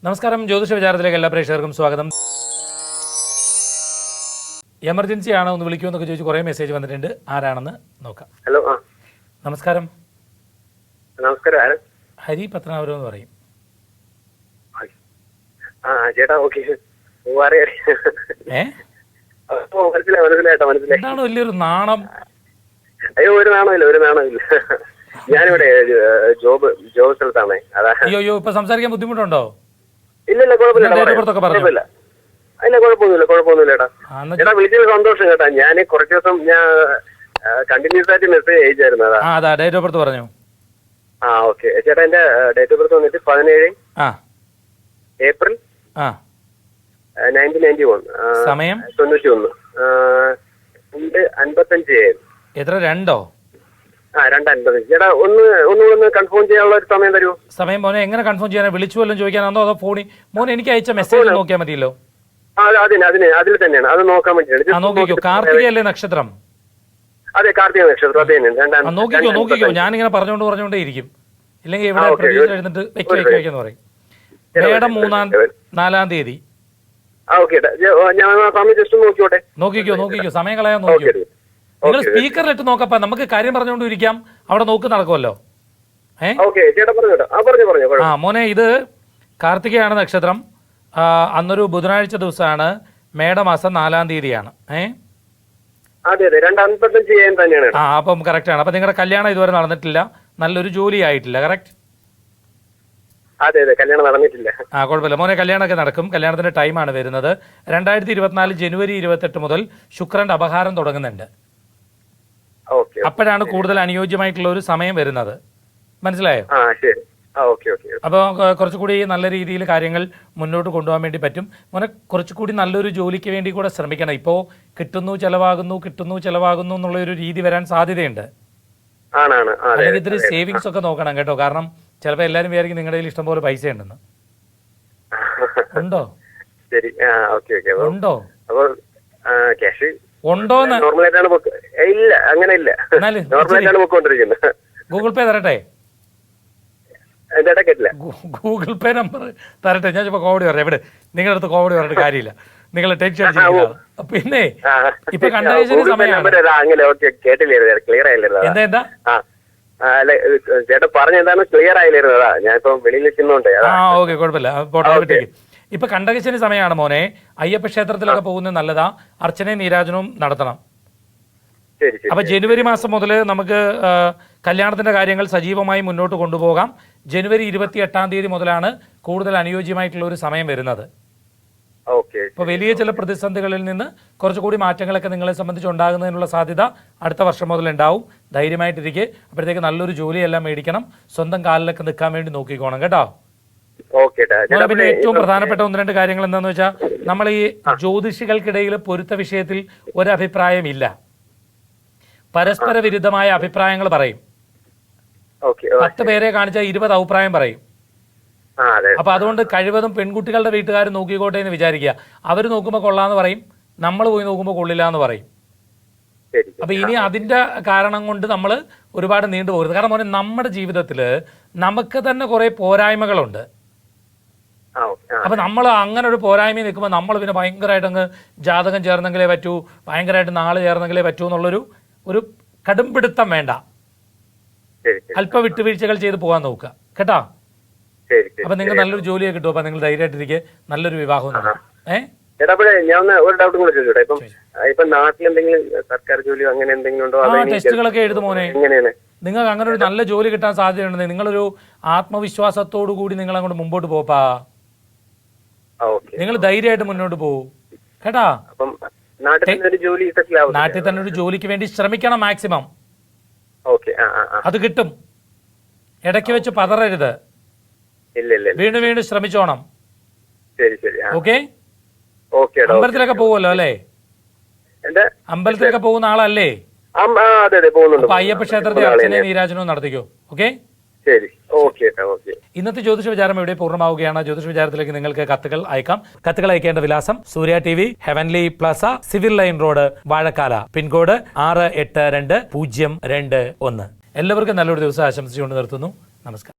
നമസ്കാരം. ജ്യോതിഷ വിചാരത്തിലേക്ക് എല്ലാ പ്രേക്ഷകർക്കും സ്വാഗതം. എമർജൻസി ആണോ ഒന്ന് വിളിക്കുമെന്നൊക്കെ ചോദിച്ച് കുറേ മെസ്സേജ് വന്നിട്ടുണ്ട്. ആരാണെന്ന് നോക്കാം. ഹലോ. നമസ്കാരം. നമസ്കാരം. ഹരി പത്തനാപുരം എന്ന് പറയും. ചേട്ടാ ഓക്കെ. എന്താണ് വലിയൊരു നാണം? അയ്യോ, ഒരു നാണമില്ല. ഞാനിവിടെ ജോബ് സ്ഥലത്താണ്. അയ്യോ ഇപ്പൊ സംസാരിക്കാൻ ബുദ്ധിമുട്ടുണ്ടോ? ഇല്ല, കുഴപ്പമില്ല. അതില്ല, കുഴപ്പമൊന്നുമില്ല ചേട്ടാ. ചേട്ടാ വിളിച്ചത് സന്തോഷം കേട്ടാ. ഞാൻ കുറച്ച് ദിവസം കണ്ടിന്യൂസ് ആയിട്ട് മെസ്സേജ് അയച്ചായിരുന്നു. അതാ ഡേറ്റ് ഓഫ് ബർത്ത് പറഞ്ഞു. ഓക്കെ ചേട്ടാ, എന്റെ ഡേറ്റ് ഓഫ് ബർത്ത് വന്നിട്ട് 17 ഏപ്രിൽ 1991. സമയം 91. 2:55 AM. എത്ര? 2 2:55. ചേട്ടാ ഒന്നുകൂടെ കൺഫേം ചെയ്യാനുള്ള ഒരു സമയം തരുമോ? സമയം മോനെ എങ്ങനെ കൺഫേം ചെയ്യാനാ? വിളിച്ചു വല്ലതും ചോദിക്കാനാണോ അതോ ഫോണിൽ? മോനെ എനിക്ക് അയച്ച മെസ്സേജ് നോക്കിയാൽ മതിയല്ലോ. അതിൽ തന്നെയാണ്. അത് നോക്കാൻ വേണ്ടിയാണ്. നോക്കിക്കോ. കാർത്തികയല്ലേ നക്ഷത്രം? അതെ, കാർത്തിക നക്ഷത്രം. അത് തന്നെയാണ്. നോക്കിക്കോ. ഞാനിങ്ങനെ പറഞ്ഞോണ്ടേ ഇരിക്കും. ഇല്ലെങ്കിൽ ഇവിടെ പ്രൊഡ്യൂസർ എഴുന്നിട്ട് വെക്കാന്ന് പറയും. മേടം 4-ാം തീയതി. നോക്കിക്കോ. സമയം കളയാൻ നോക്കിയോ. നിങ്ങൾ സ്പീക്കറിലിട്ട് നോക്കപ്പാ. നമുക്ക് കാര്യം പറഞ്ഞുകൊണ്ടിരിക്കാം. അവിടെ നോക്ക് നടക്കുമല്ലോ. മോനെ ഇത് കാർത്തികയാണ് നക്ഷത്രം. അന്നൊരു ബുധനാഴ്ച ദിവസമാണ്. മേടമാസം 4-ാം തീയതിയാണ്. അപ്പം കറക്റ്റ് ആണ്. അപ്പൊ നിങ്ങളുടെ കല്യാണം ഇതുവരെ നടന്നിട്ടില്ല. നല്ലൊരു ജോലി ആയിട്ടില്ല. കറക്റ്റ്? അതെ, കല്യാണം നടന്നിട്ടില്ല. കുഴപ്പമില്ല മോനെ, കല്യാണമൊക്കെ നടക്കും. കല്യാണത്തിന്റെ ടൈമാണ് വരുന്നത് 2024 ജനുവരി 28 മുതൽ ശുക്രന്റെ അപഹാരം തുടങ്ങുന്നുണ്ട്. അപ്പോഴാണ് കൂടുതൽ അനുയോജ്യമായിട്ടുള്ള ഒരു സമയം വരുന്നത്. മനസ്സിലായോ? അപ്പോൾ കുറച്ചുകൂടി നല്ല രീതിയിൽ കാര്യങ്ങൾ മുന്നോട്ട് കൊണ്ടുപോകാൻ വേണ്ടി പറ്റും. മോനെ കുറച്ചുകൂടി നല്ലൊരു ജോലിക്ക് വേണ്ടി കൂടെ ശ്രമിക്കണം. ഇപ്പോൾ കിട്ടുന്നു ചെലവാകുന്നു എന്നുള്ള ഒരു രീതി വരാൻ സാധ്യതയുണ്ട്. അല്ലെങ്കിൽ ഇതിൽ സേവിങ്സ് ഒക്കെ നോക്കണം കേട്ടോ. കാരണം ചിലപ്പോൾ എല്ലാവരും വിചാരിക്കും നിങ്ങളുടെ കയ്യിൽ ഇഷ്ടംപോലെ പൈസ ഉണ്ടെന്ന്. ഉണ്ടോ? ഉണ്ടോന്ന്? ഇല്ല, അങ്ങനെ ഇല്ല. ഗൂഗിൾ പേ തരട്ടെ? ഗൂഗിൾ പേ നമ്പർ തരട്ടെ? ഞാൻ ഇപ്പൊ കോമഡി പറയാം. ഇവിടെ നിങ്ങളുടെ അടുത്ത് കോമഡി പറഞ്ഞിട്ട് കാര്യമില്ല. നിങ്ങൾ ടെൻഷൻ അടിച്ചിരിക്കുന്നത്. പിന്നെ ഇപ്പൊ കണ്ടീഷന് സമയമാണ്. എന്താ ചേട്ടാ പറഞ്ഞെന്താണ് ക്ലിയർ ആയില്ലായിരുന്നതാ. ഞാൻ ഇപ്പൊ വെളിയിൽ നിൽക്കുന്നുണ്ട്. ഓക്കെ, കുഴപ്പമില്ല. പോട്ടെ. ഇപ്പൊ കണ്ടകശനി സമയമാണ് മോനെ. അയ്യപ്പ ക്ഷേത്രത്തിലൊക്കെ പോകുന്നത് നല്ലതാ. അർച്ചനയും നീരാജനവും നടത്തണം. അപ്പൊ ജനുവരി മാസം മുതൽ നമുക്ക് കല്യാണത്തിന്റെ കാര്യങ്ങൾ സജീവമായി മുന്നോട്ട് കൊണ്ടുപോകാം. ജനുവരി 28-ാം തീയതി മുതലാണ് കൂടുതൽ അനുയോജ്യമായിട്ടുള്ള ഒരു സമയം വരുന്നത്. ഇപ്പൊ വലിയ ചില പ്രതിസന്ധികളിൽ നിന്ന് കുറച്ചുകൂടി മാറ്റങ്ങളൊക്കെ നിങ്ങളെ സംബന്ധിച്ച് ഉണ്ടാകുന്നതിനുള്ള സാധ്യത അടുത്ത വർഷം മുതൽ ഉണ്ടാവും. ധൈര്യമായിട്ടിരിക്കെ. അപ്പോഴത്തേക്ക് നല്ലൊരു ജോലിയെല്ലാം മേടിക്കണം. സ്വന്തം കാലിലൊക്കെ നിൽക്കാൻ വേണ്ടി നോക്കിക്കോണം കേട്ടോ. പിന്നെ ഏറ്റവും പ്രധാനപ്പെട്ട 1-2 കാര്യങ്ങൾ എന്താണെന്ന് വെച്ചാൽ, നമ്മൾ ഈ ജ്യോതിഷികൾക്കിടയിൽ പൊരുത്ത വിഷയത്തിൽ ഒരഭിപ്രായമില്ല. പരസ്പര വിരുദ്ധമായ അഭിപ്രായങ്ങൾ പറയും. 10 പേരെ കാണിച്ചാൽ 20 അഭിപ്രായം പറയും. അപ്പൊ അതുകൊണ്ട് കഴിവതും പെൺകുട്ടികളുടെ വീട്ടുകാർ നോക്കിക്കോട്ടെ എന്ന് വിചാരിക്കുക. അവർ നോക്കുമ്പോൾ കൊള്ളാന്ന് പറയും, നമ്മൾ പോയി നോക്കുമ്പോൾ കൊള്ളില്ല എന്ന് പറയും. അപ്പൊ ഇനി അതിന്റെ കാരണം കൊണ്ട് നമ്മൾ ഒരുപാട് നീണ്ടുപോകരുത്. കാരണം മോനെ, നമ്മുടെ ജീവിതത്തിൽ നമുക്ക് തന്നെ കുറെ പോരായ്മകളുണ്ട്. അപ്പൊ നമ്മൾ അങ്ങനെ ഒരു പോരായ്മ നിൽക്കുമ്പോൾ നമ്മൾ പിന്നെ ഭയങ്കരമായിട്ട് അങ്ങ് ജാതകം ചേർന്നെങ്കിലേ പറ്റൂ, ഭയങ്കരമായിട്ട് നാള് ചേർന്നെങ്കിലേ പറ്റൂ എന്നുള്ളൊരു കടുംപിടുത്തം വേണ്ട. അല്പ വിട്ടുവീഴ്ചകൾ ചെയ്ത് പോകാൻ നോക്കുക കേട്ടാ. അപ്പൊ നിങ്ങൾ നല്ലൊരു ജോലിയെ കിട്ടും. അപ്പൊ നിങ്ങൾ ധൈര്യമായിട്ടിരിക്കെ. നല്ലൊരു വിവാഹം. ഞാൻ ഒരു ഡൗട്ടും കൂടെ ചോദിച്ചോട്ടെ. ഇപ്പൊ നാട്ടിൽ എന്തെങ്കിലും സർക്കാർ ജോലിയോ അങ്ങനെ എന്തെങ്കിലും ഉണ്ടോ? ടെസ്റ്റുകളൊക്കെ എഴുതുമോനെ. നിങ്ങൾക്ക് അങ്ങനെ ഒരു നല്ല ജോലി കിട്ടാൻ സാധ്യതയുണ്ടെന്ന് നിങ്ങളൊരു ആത്മവിശ്വാസത്തോടു കൂടി നിങ്ങൾ അങ്ങോട്ട് മുമ്പോട്ട് പോപ്പാ. നിങ്ങൾ ധൈര്യമായിട്ട് മുന്നോട്ട് പോകൂ കേട്ടാ. നാട്ടിൽ തന്നെ ഒരു ജോലിക്ക് വേണ്ടി ശ്രമിക്കണം മാക്സിമം. അത് കിട്ടും. ഇടയ്ക്ക് വെച്ച് പതറരുത്. വീണ്ടും ശ്രമിച്ചോണം. ഓക്കെ. അമ്പലത്തിലൊക്കെ പോവുമല്ലോ അല്ലേ? അമ്പലത്തിലൊക്കെ പോകുന്ന ആളല്ലേ? അപ്പൊ അയ്യപ്പ ക്ഷേത്രത്തിൽ അർച്ചനയും നീരാജനവും നടത്തിക്കോ. ഓക്കെ. ഇന്നത്തെ ജ്യോതിഷ വിചാരം ഇവിടെ പൂർണ്ണമാവുകയാണ്. ജ്യോതിഷ വിചാരത്തിലേക്ക് നിങ്ങൾക്ക് കത്തുകൾ അയക്കാം. കത്തുകൾ അയക്കേണ്ട വിലാസം Surya TV, heavenly plaza, civil line road, Vazhakkala, pin code 682021. എല്ലാവർക്കും നല്ലൊരു ദിവസം ആശംസിച്ചുകൊണ്ട് നിർത്തുന്നു. നമസ്കാരം.